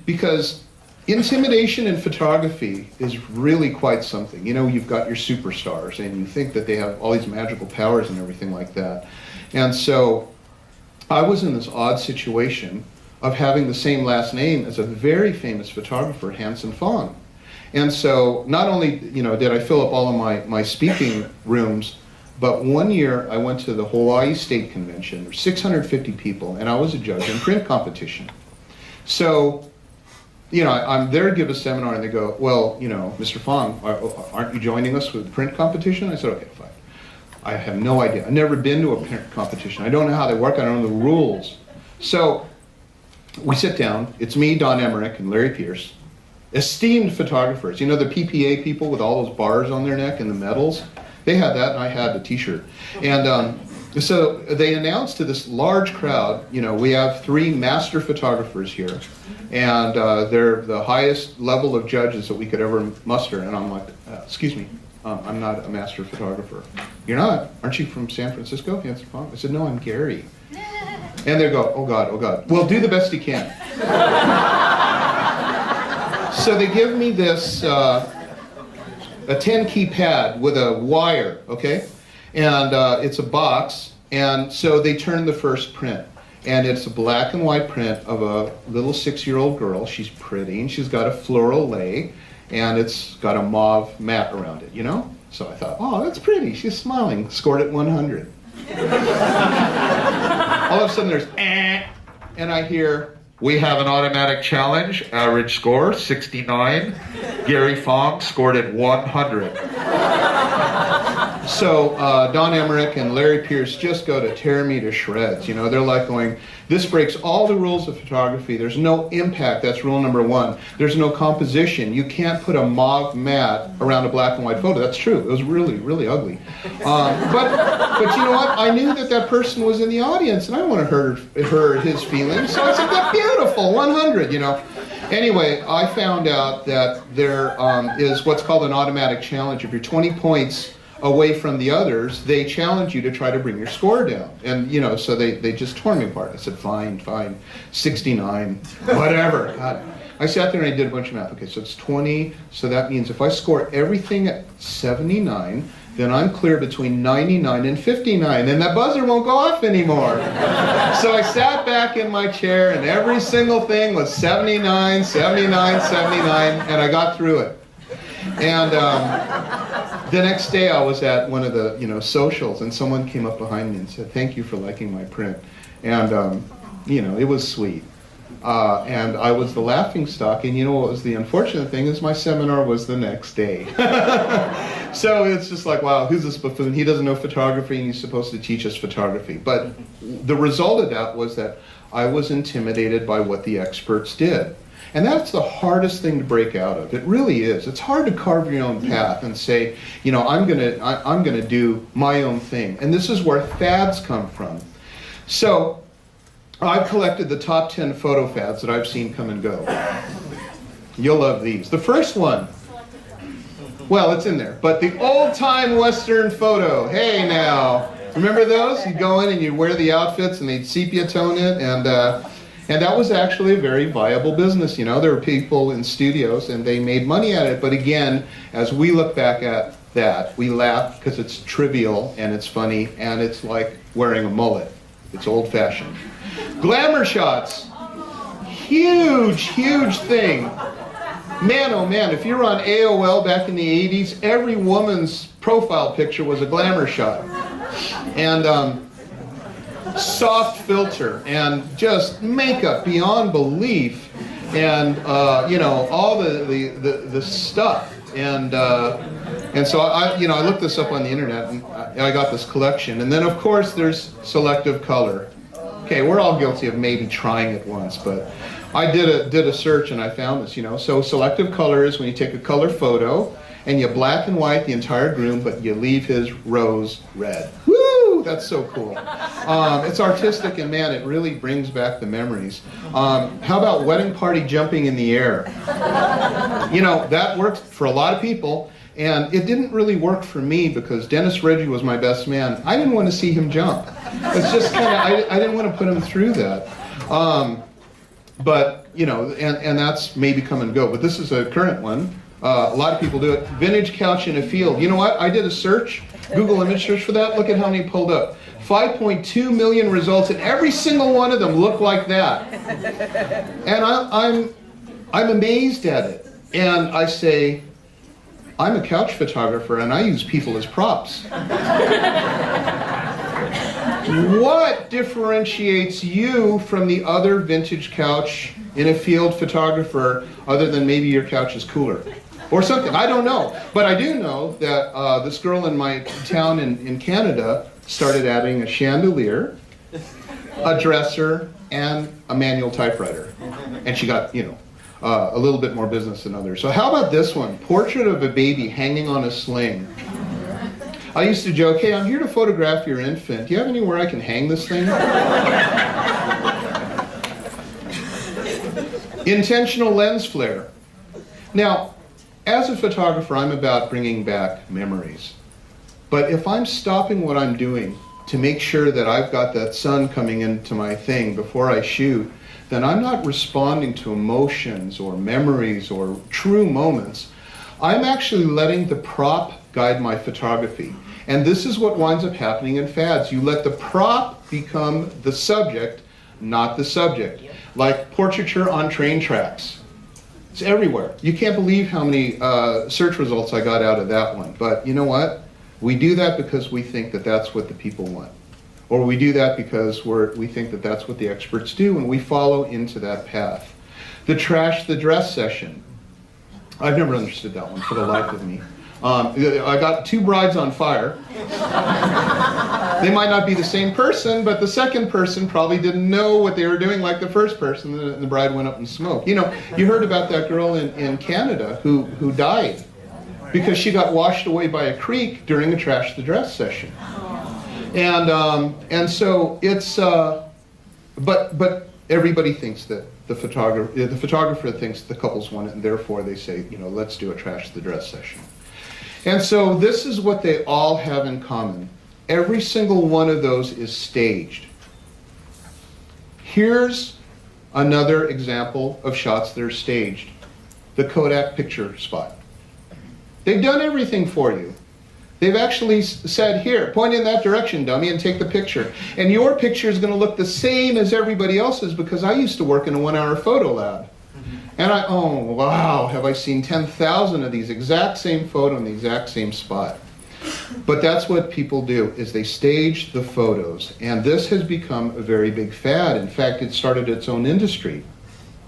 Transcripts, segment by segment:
because intimidation in photography is really quite something. You know, you've got your superstars, and you think that they have all these magical powers and everything like that. And so I was in this odd situation of having the same last name as a very famous photographer, Gary Fong. And so not only, you know, did I fill up all of my speaking rooms, but one year I went to the Hawaii State Convention. There were 650 people, and I was a judge in print competition. So, you know, I'm there to give a seminar, and they go, well, you know, Mr. Fong, aren't you joining us with the print competition? I said, okay, fine. I have no idea. I've never been to a print competition. I don't know how they work. I don't know the rules. So we sit down. It's me, Don Emmerich, and Larry Pierce, esteemed photographers. You know, the PPA people with all those bars on their neck and the medals? They had that, and I had the t-shirt. And so they announced to this large crowd, you know, we have 3 master photographers here, and they're the highest level of judges that we could ever muster. And I'm like, excuse me, I'm not a master photographer. You're not? Aren't you from San Francisco? Gary Fong? I said, no, I'm Gary. And they go, oh God, oh God. Well, do the best you can. So they give me this, a 10-key pad with a wire, okay? And it's a box, and so they turn the first print. And it's a black and white print of a little 6-year-old girl. She's pretty, and she's got a floral lei, and it's got a mauve mat around it, you know? So I thought, oh, that's pretty. She's smiling. Scored it 100. All of a sudden there's, and I hear, we have an automatic challenge, average score 69. Gary Fong scored at 100. So Don Emmerich and Larry Pierce just go to tear me to shreds. You know, they're like going, this breaks all the rules of photography. There's no impact. That's rule number 1. There's no composition. You can't put a mauve mat around a black and white photo. That's true. It was really, really ugly. But you know what? I knew that person was in the audience, and I didn't want to hurt his feelings. So I said, that's beautiful, 100, you know. Anyway, I found out that there is what's called an automatic challenge. If you're 20 points away from the others, they challenge you to try to bring your score down. And, you know, so they just tore me apart. I said, fine, 69, whatever. God. I sat there and I did a bunch of math. Okay, so it's 20, so that means if I score everything at 79, then I'm clear between 99 and 59, and that buzzer won't go off anymore. So I sat back in my chair, and every single thing was 79, 79, 79, and I got through it. And the next day I was at one of the, you know, socials, and someone came up behind me and said, thank you for liking my print. And, you know, it was sweet. And I was the laughingstock, and you know what was the unfortunate thing is my seminar was the next day. So it's just like, wow, who's this buffoon? He doesn't know photography, and he's supposed to teach us photography. But the result of that was that I was intimidated by what the experts did. And that's the hardest thing to break out of. It really is. It's hard to carve your own path and say, you know, I'm gonna do my own thing. And this is where fads come from. So I've collected the top 10 photo fads that I've seen come and go. You'll love these. The first one, well, it's in there, but the old-time Western photo. Hey now, remember those? You'd go in and you'd wear the outfits and they'd sepia tone it, and that was actually a very viable business. You know, there were people in studios and they made money at it. But again, as we look back at that, we laugh because it's trivial and it's funny and it's like wearing a mullet. It's old-fashioned. Glamour shots, huge, huge thing. Man, oh man, if you were on AOL back in the 80s, every woman's profile picture was a glamour shot. And soft filter and just makeup beyond belief, and you know, all the stuff. And so I looked this up on the internet, and I got this collection. And then of course there's selective color. Okay, we're all guilty of maybe trying it once, but I did a search and I found this, you know. So selective color is when you take a color photo and you black and white the entire groom, but you leave his rose red. Woo! That's so cool. It's artistic, and man, it really brings back the memories. How about wedding party jumping in the air? You know, that worked for a lot of people, and it didn't really work for me because Dennis Reggie was my best man. I didn't want to see him jump. It's just kind of, I didn't want to put him through that. But you know, and that's maybe come and go, but this is a current one. A lot of people do it. Vintage couch in a field. You know what? I did a search, Google image search for that. Look at how many pulled up. 5.2 million results, and every single one of them look like that. And I'm amazed at it. And I say, I'm a couch photographer, and I use people as props. What differentiates you from the other vintage couch in a field photographer, other than maybe your couch is cooler? Or something, I don't know. But I do know that this girl in my town in Canada started adding a chandelier, a dresser, and a manual typewriter. And she got, you know, a little bit more business than others. So how about this one? Portrait of a baby hanging on a sling. I used to joke, hey, I'm here to photograph your infant. Do you have anywhere I can hang this thing? Intentional lens flare. Now, as a photographer, I'm about bringing back memories. But if I'm stopping what I'm doing to make sure that I've got that sun coming into my thing before I shoot, then I'm not responding to emotions or memories or true moments. I'm actually letting the prop guide my photography. And this is what winds up happening in fads. You let the prop become the subject, not the subject. Like portraiture on train tracks. It's everywhere. You can't believe how many search results I got out of that one. But you know what? We do that because we think that that's what the people want. Or we do that because we think that that's what the experts do, and we follow into that path. The trash the dress session. I've never understood that one for the life of me. I got two brides on fire. They might not be the same person, but the second person probably didn't know what they were doing like the first person, and the bride went up in smoke. You know, you heard about that girl in Canada who died because she got washed away by a creek during a trash the dress session. And so it's, but everybody thinks that the photographer thinks the couples want it, and therefore they say, you know, let's do a trash the dress session. And so this is what they all have in common. Every single one of those is staged. Here's another example of shots that are staged. The Kodak picture spot. They've done everything for you. They've actually said, here, point in that direction, dummy, and take the picture. And your picture is going to look the same as everybody else's, because I used to work in a 1-hour photo lab. And oh, wow, have I seen 10,000 of these exact same photo in the exact same spot. But that's what people do, is they stage the photos. And this has become a very big fad. In fact, it started its own industry,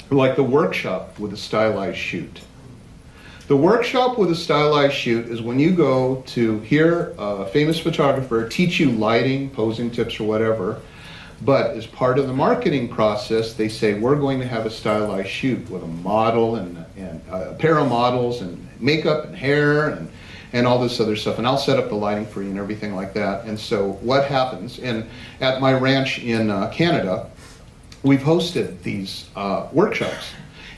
like the workshop with a stylized shoot. The workshop with a stylized shoot is when you go to hear a famous photographer teach you lighting, posing tips, or whatever. But as part of the marketing process, they say, we're going to have a stylized shoot with a model and a pair of models and makeup and hair and all this other stuff. And I'll set up the lighting for you and everything like that. And so what happens, and at my ranch in Canada, we've hosted these workshops.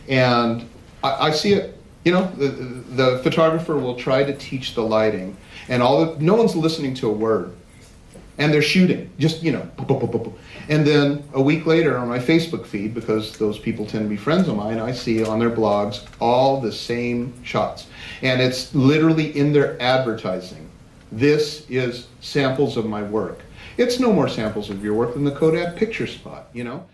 And I see it, you know, the photographer will try to teach the lighting, and no one's listening to a word. And they're shooting, just, you know, and then a week later on my Facebook feed, because those people tend to be friends of mine, I see on their blogs all the same shots. And it's literally in their advertising. This is samples of my work. It's no more samples of your work than the Kodak picture spot, you know?